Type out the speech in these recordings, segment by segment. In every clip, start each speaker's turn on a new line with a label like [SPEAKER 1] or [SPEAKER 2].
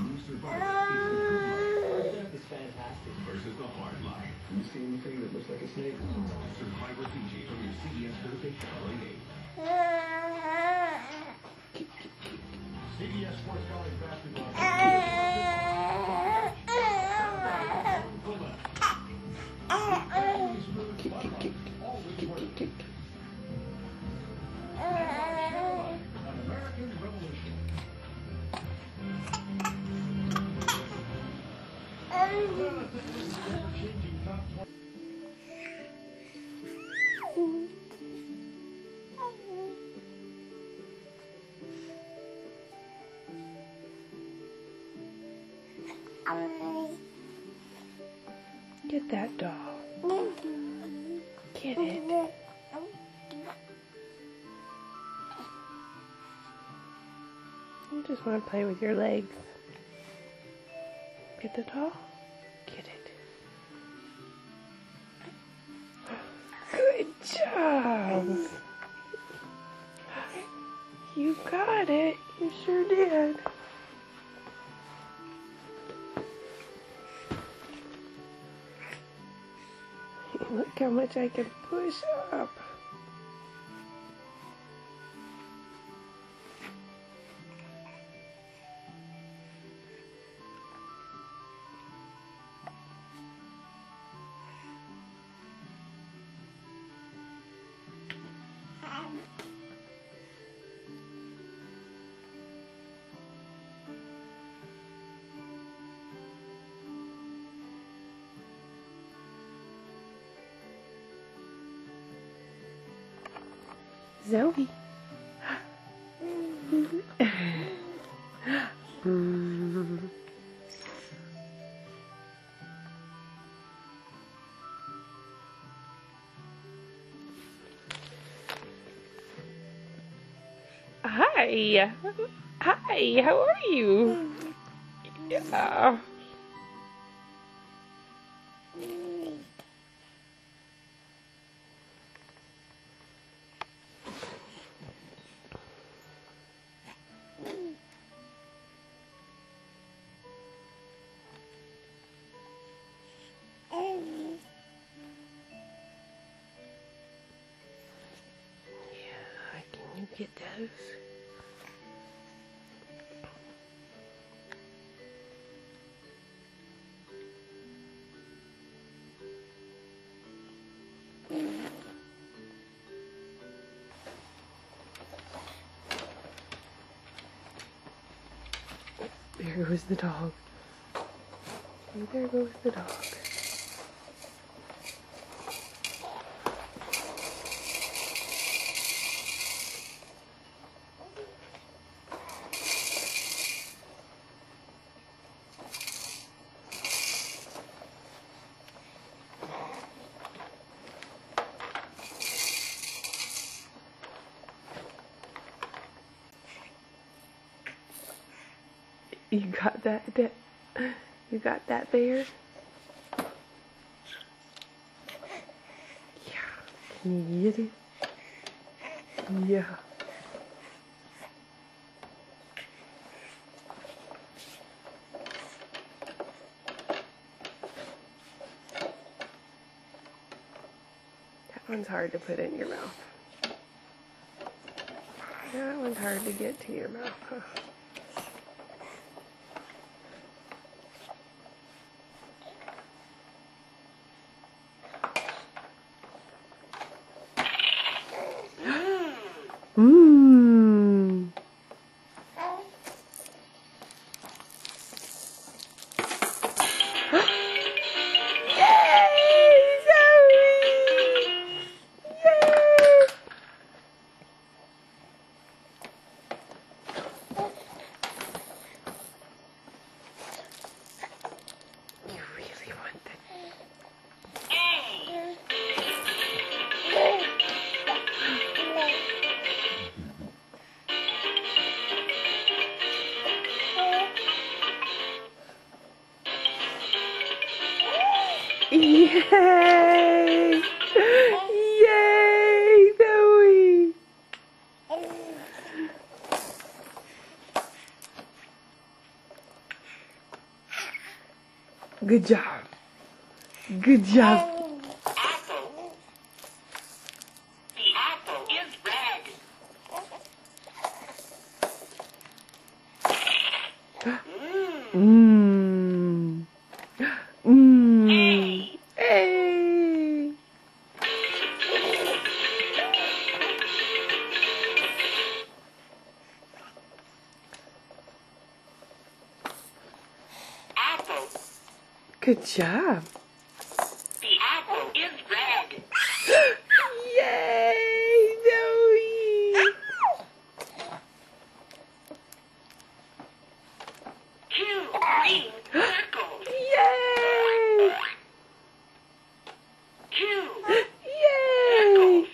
[SPEAKER 1] new Survivor is the good life.
[SPEAKER 2] First step is fantastic.
[SPEAKER 1] Versus the hard life.
[SPEAKER 3] You see anything that looks like a snake?
[SPEAKER 1] Survivor features on your CBS Thursday February 8th. CBS Sports College Basketball. An American Revolution. Changing top 20.
[SPEAKER 4] Get that doll. Get it. You just want to play with your legs. Get the doll. Get it. Good job. You got it. You sure did. Look how much I can push up. Zoe. Hi. Hi, how are you? Yeah. Can you get those? There goes the dog. And there goes the dog. You got that? You got that bear? Yeah. Can you get it? Yeah. That one's hard to put in your mouth. That one's hard to get to your mouth, huh? Mmm. Yay, Zoe! Yay! You really want that? Yay! Yay, Zoe! Good job. Good job.
[SPEAKER 2] Apple. The apple is red.
[SPEAKER 4] Mmm. Mmm.
[SPEAKER 2] A.
[SPEAKER 4] Hey.
[SPEAKER 2] Apple.
[SPEAKER 4] Good job.
[SPEAKER 2] The apple is red.
[SPEAKER 4] Yay, Zoe.
[SPEAKER 2] Two green circles.
[SPEAKER 4] Yay.
[SPEAKER 2] Two
[SPEAKER 4] Yay.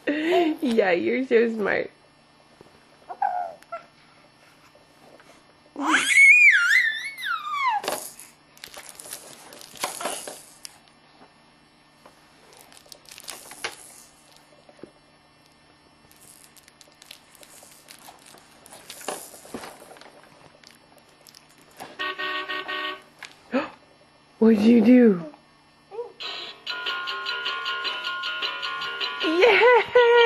[SPEAKER 4] Yay. Yeah, you're so smart. What'd you do? Yay!